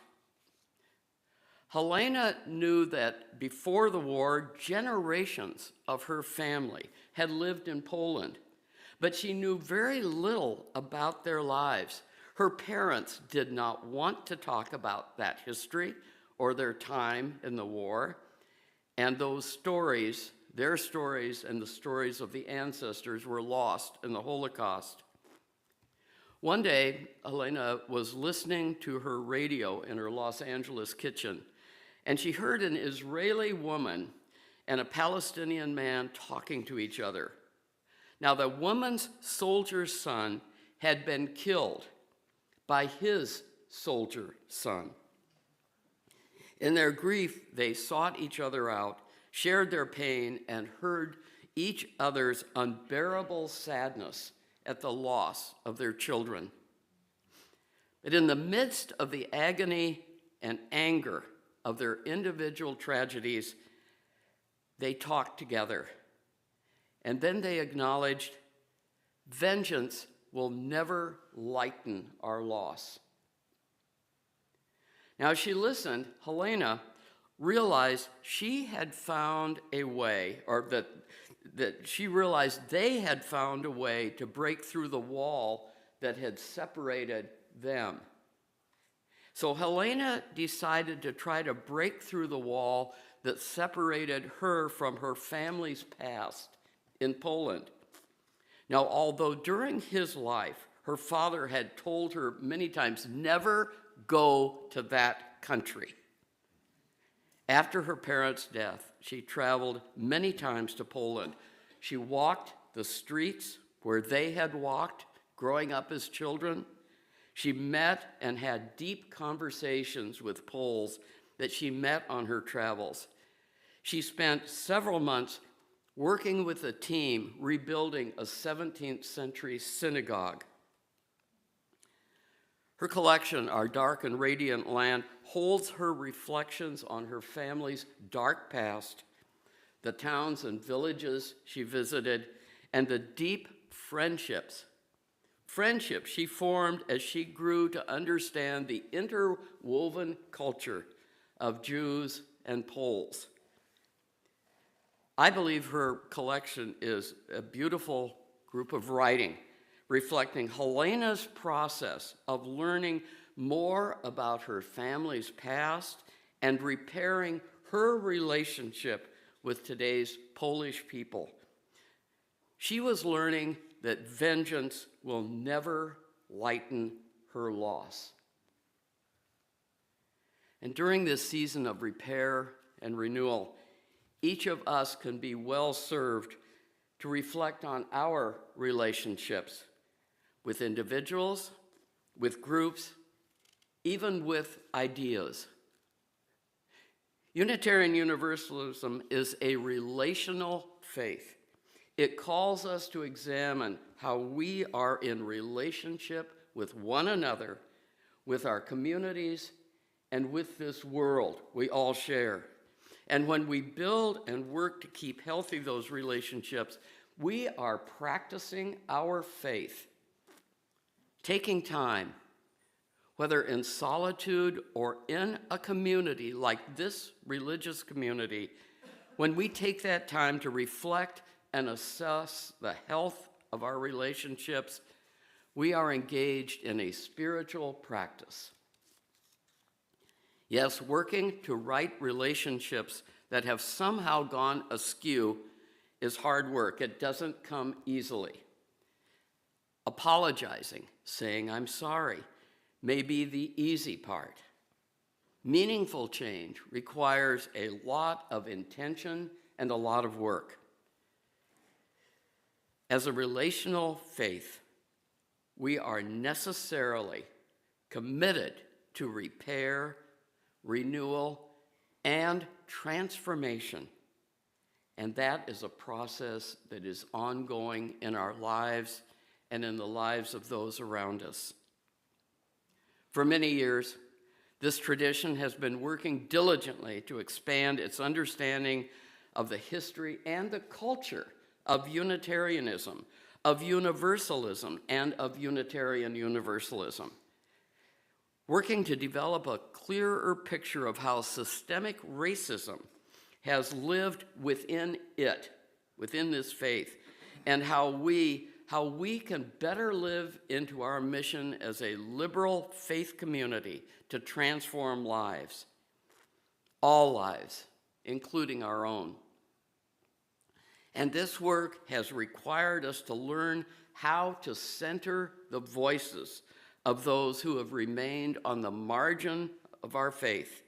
Helena knew that before the war, generations of her family had lived in Poland, but she knew very little about their lives. Her parents did not want to talk about that history or their time in the war, and those stories, their stories and the stories of the ancestors, were lost in the Holocaust. One day, Helena was listening to her radio in her Los Angeles kitchen, and she heard an Israeli woman and a Palestinian man talking to each other. Now, the woman's soldier's son had been killed by his soldier son. In their grief, they sought each other out, shared their pain, and heard each other's unbearable sadness at the loss of their children. But in the midst of the agony and anger of their individual tragedies, they talked together. And then they acknowledged, vengeance will never lighten our loss. Now, as she listened, Helena realized she had found a way, or that she realized they had found a way to break through the wall that had separated them. So Helena decided to try to break through the wall that separated her from her family's past in Poland. Now, although during his life, her father had told her many times, never go to that country. After her parents' death, she traveled many times to Poland. She walked the streets where they had walked growing up as children. She met and had deep conversations with Poles that she met on her travels. She spent several months working with a team rebuilding a 17th century synagogue. Her collection, Our Dark and Radiant Land, holds her reflections on her family's dark past, the towns and villages she visited, and the deep friendships she formed as she grew to understand the interwoven culture of Jews and Poles. I believe her collection is a beautiful group of writing reflecting Helena's process of learning more about her family's past and repairing her relationship with today's Polish people. She was learning that vengeance will never lighten her loss. And during this season of repair and renewal, each of us can be well served to reflect on our relationships with individuals, with groups, even with ideas. Unitarian Universalism is a relational faith. It calls us to examine how we are in relationship with one another, with our communities, and with this world we all share. And when we build and work to keep healthy those relationships, we are practicing our faith, taking time, whether in solitude or in a community like this religious community, when we take that time to reflect and assess the health of our relationships, we are engaged in a spiritual practice. Yes, working to right relationships that have somehow gone askew is hard work. It doesn't come easily. Apologizing, saying I'm sorry, may be the easy part. Meaningful change requires a lot of intention and a lot of work. As a relational faith, we are necessarily committed to repair, renewal, and transformation. And that is a process that is ongoing in our lives and in the lives of those around us. For many years, This tradition has been working diligently to expand its understanding of the history and the culture of Unitarianism, of Universalism, and of Unitarian Universalism, working to develop a clearer picture of how systemic racism has lived within it, within this faith, and how we can better live into our mission as a liberal faith community to transform lives, all lives, including our own. And this work has required us to learn how to center the voices of those who have remained on the margin of our faith,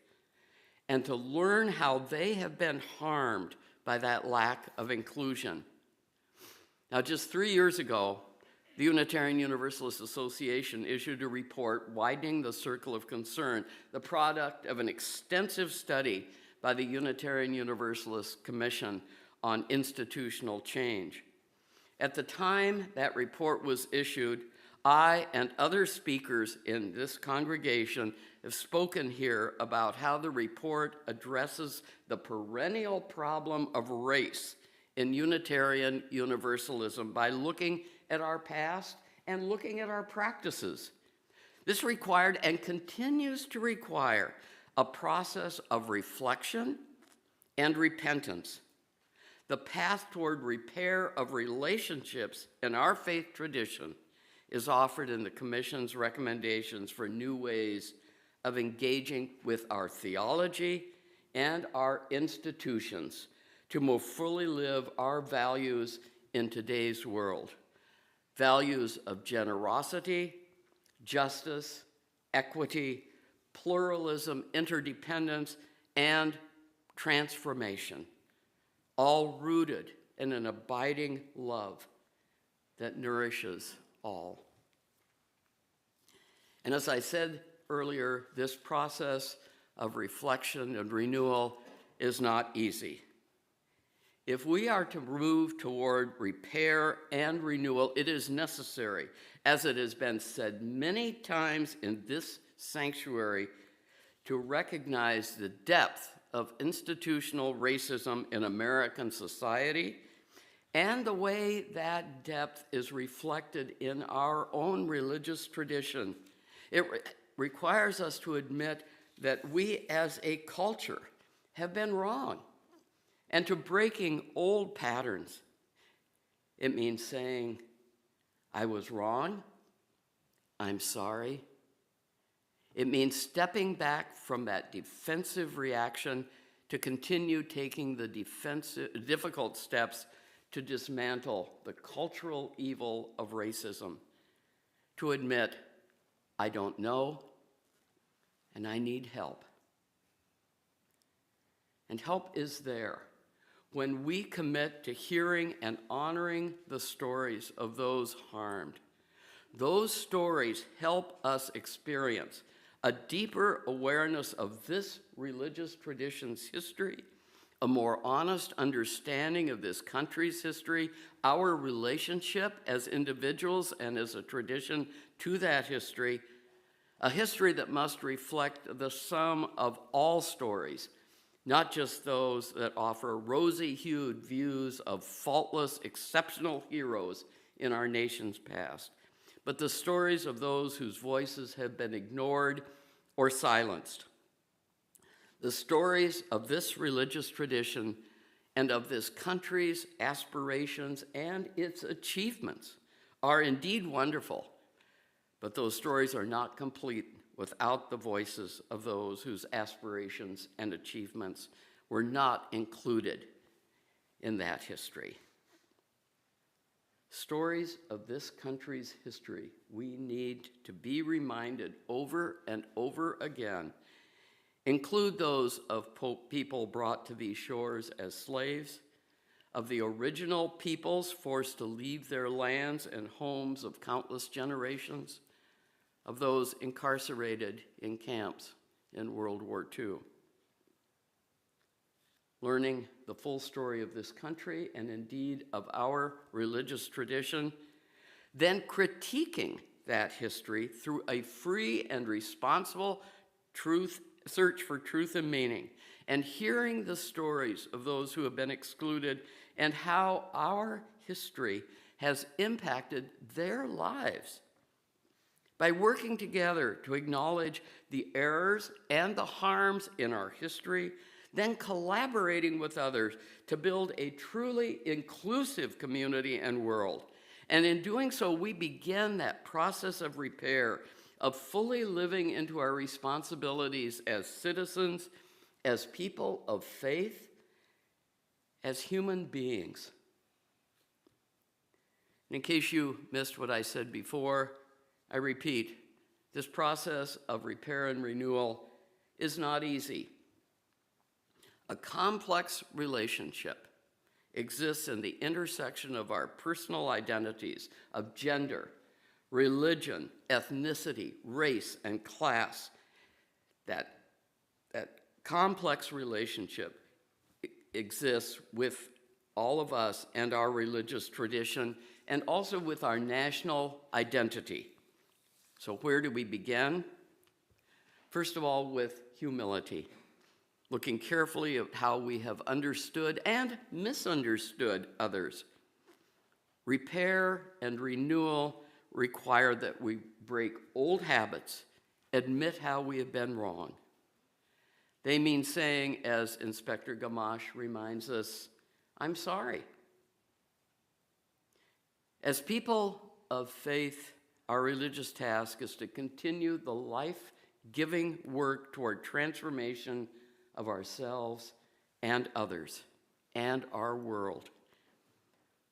and to learn how they have been harmed by that lack of inclusion. Now, just 3 years ago, the Unitarian Universalist Association issued a report widening the circle of concern, the product of an extensive study by the Unitarian Universalist Commission on Institutional Change. At the time that report was issued, I and other speakers in this congregation have spoken here about how the report addresses the perennial problem of race in Unitarian Universalism by looking at our past and looking at our practices. This required and continues to require a process of reflection and repentance. The path toward repair of relationships in our faith tradition is offered in the Commission's recommendations for new ways of engaging with our theology and our institutions to more fully live our values in today's world. Values of generosity, justice, equity, pluralism, interdependence, and transformation, all rooted in an abiding love that nourishes all. And as I said earlier, this process of reflection and renewal is not easy. If we are to move toward repair and renewal, it is necessary, as it has been said many times in this sanctuary, to recognize the depth of institutional racism in American society and the way that depth is reflected in our own religious tradition. It requires us to admit that we as a culture have been wrong and to breaking old patterns. It means saying, I was wrong, I'm sorry. It means stepping back from that defensive reaction to continue taking the difficult steps to dismantle the cultural evil of racism, to admit, I don't know, and I need help. And help is there when we commit to hearing and honoring the stories of those harmed. Those stories help us experience a deeper awareness of this religious tradition's history, a more honest understanding of this country's history, our relationship as individuals and as a tradition to that history, a history that must reflect the sum of all stories, not just those that offer rosy-hued views of faultless, exceptional heroes in our nation's past, but the stories of those whose voices have been ignored or silenced. The stories of this religious tradition and of this country's aspirations and its achievements are indeed wonderful, but those stories are not complete without the voices of those whose aspirations and achievements were not included in that history. Stories of this country's history, we need to be reminded over and over again, include those of people brought to these shores as slaves, of the original peoples forced to leave their lands and homes of countless generations, of those incarcerated in camps in World War II. Learning the full story of this country and indeed of our religious tradition, then critiquing that history through a free and responsible search for truth and meaning, and hearing the stories of those who have been excluded and how our history has impacted their lives. By working together to acknowledge the errors and the harms in our history, then collaborating with others to build a truly inclusive community and world. And in doing so, we begin that process of repair, of fully living into our responsibilities as citizens, as people of faith, as human beings. And in case you missed what I said before, I repeat, this process of repair and renewal is not easy. A complex relationship exists in the intersection of our personal identities of gender, religion, ethnicity, race, and class. That complex relationship exists with all of us and our religious tradition, and also with our national identity. So where do we begin? First of all, with humility, looking carefully at how we have understood and misunderstood others. Repair and renewal require that we break old habits, admit how we have been wrong. They mean saying, as Inspector Gamache reminds us, I'm sorry. As people of faith, our religious task is to continue the life-giving work toward transformation of ourselves and others and our world.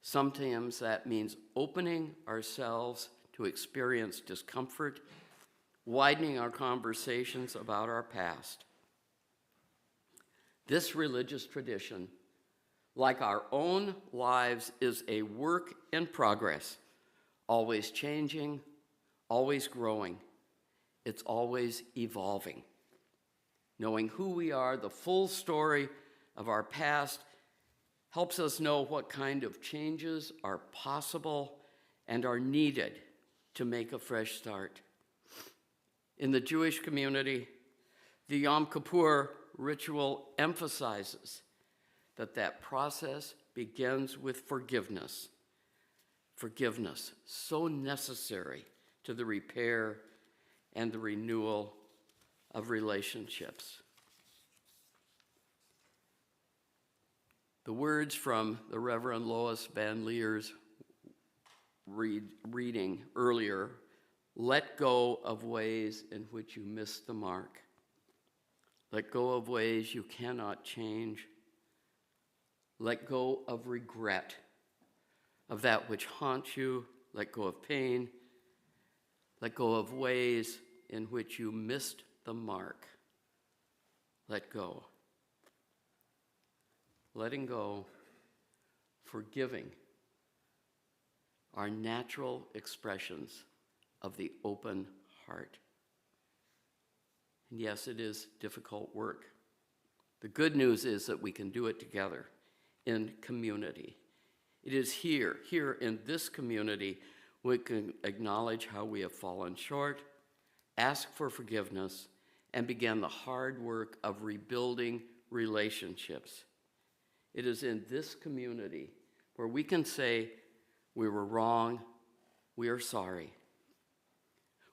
Sometimes that means opening ourselves to experience discomfort, widening our conversations about our past. This religious tradition, like our own lives, is a work in progress, always changing, always growing. It's always evolving. Knowing who we are, the full story of our past, helps us know what kind of changes are possible and are needed to make a fresh start. In the Jewish community, the Yom Kippur ritual emphasizes that process begins with forgiveness. Forgiveness, so necessary to the repair and the renewal of relationships. The words from the Reverend Lois Van Leer's reading earlier, let go of ways in which you missed the mark. Let go of ways you cannot change. Let go of regret, of that which haunts you. Let go of pain. Let go of ways in which you missed the mark. Let go. Letting go, forgiving, are natural expressions of the open heart. And yes, it is difficult work. The good news is that we can do it together in community. It is here in this community, we can acknowledge how we have fallen short, ask for forgiveness, and begin the hard work of rebuilding relationships. It is in this community where we can say, we were wrong, we are sorry.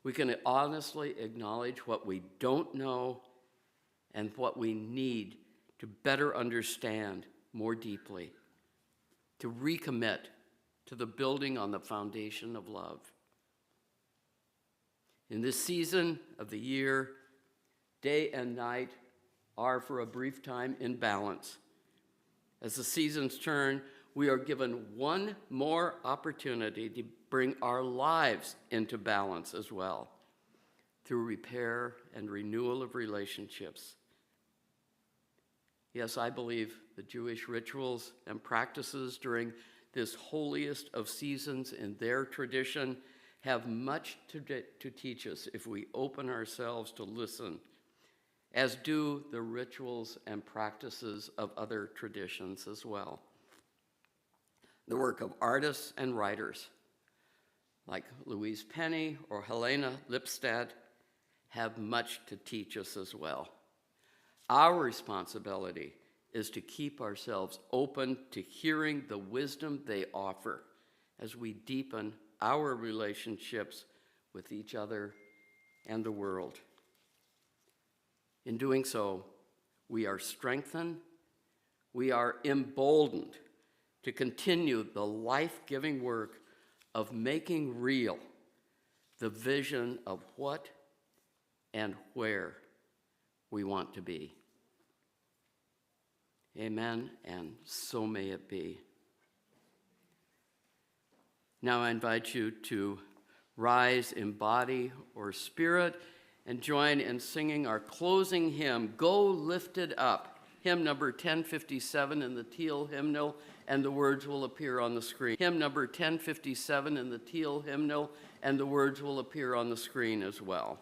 We can honestly acknowledge what we don't know and what we need to better understand more deeply, to recommit to the building on the foundation of love. In this season of the year, day and night are for a brief time in balance. As the seasons turn, we are given one more opportunity to bring our lives into balance as well, through repair and renewal of relationships. Yes, I believe the Jewish rituals and practices during this holiest of seasons in their tradition have much to teach us if we open ourselves to listen, as do the rituals and practices of other traditions as well. The work of artists and writers like Louise Penny or Helena Lipstadt have much to teach us as well. Our responsibility is to keep ourselves open to hearing the wisdom they offer as we deepen our relationships with each other and the world. In doing so, we are strengthened, we are emboldened to continue the life-giving work of making real the vision of what and where we want to be. Amen, and so may it be. Now I invite you to rise in body or spirit and join in singing our closing hymn, Go Lifted Up, hymn number 1057 in the teal hymnal, and the words will appear on the screen. Hymn number 1057 in the teal hymnal, and the words will appear on the screen as well.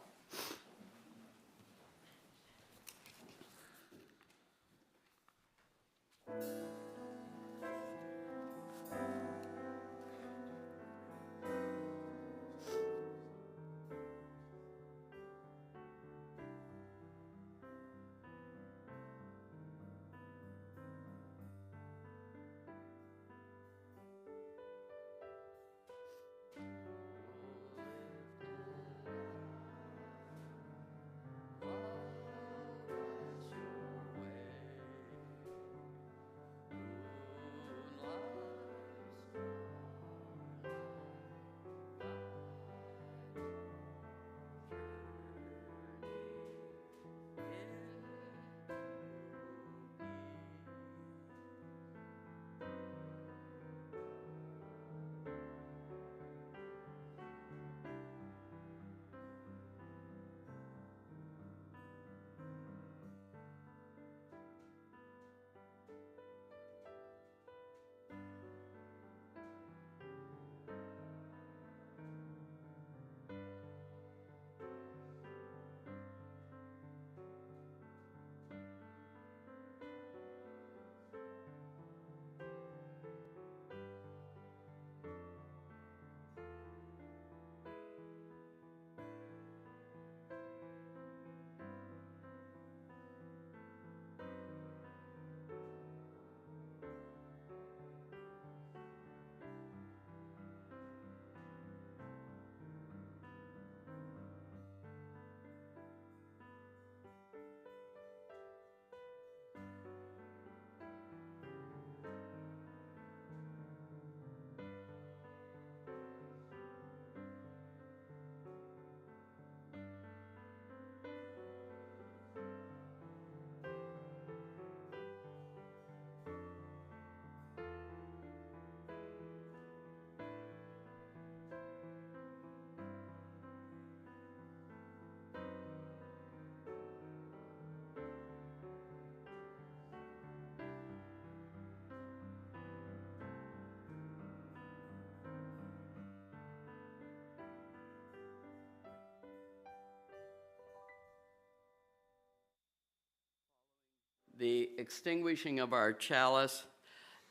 The extinguishing of our chalice,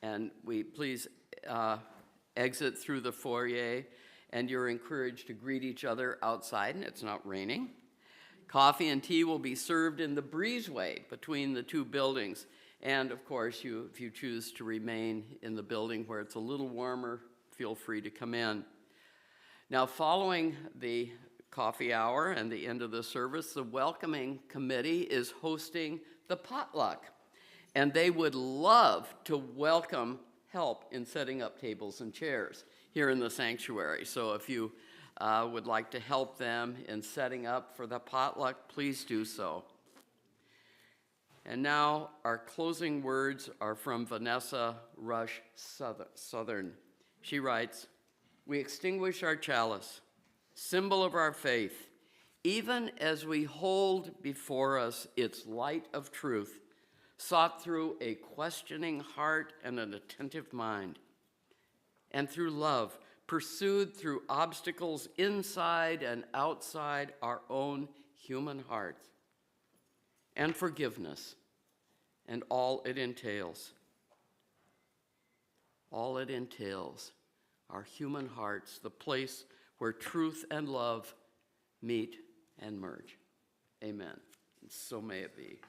and we please exit through the foyer, and you're encouraged to greet each other outside, and it's not raining. Coffee and tea will be served in the breezeway between the two buildings, and of course, if you choose to remain in the building where it's a little warmer, feel free to come in. Now, following the coffee hour and the end of the service, the welcoming committee is hosting the potluck, and they would love to welcome help in setting up tables and chairs here in the sanctuary. So if you would like to help them in setting up for the potluck, please do so. And now our closing words are from Vanessa Rush Southern. She writes, "We extinguish our chalice, symbol of our faith, even as we hold before us its light of truth, sought through a questioning heart and an attentive mind, and through love, pursued through obstacles inside and outside our own human hearts, and forgiveness and all it entails. All it entails, our human hearts, the place where truth and love meet and merge." Amen. So may it be.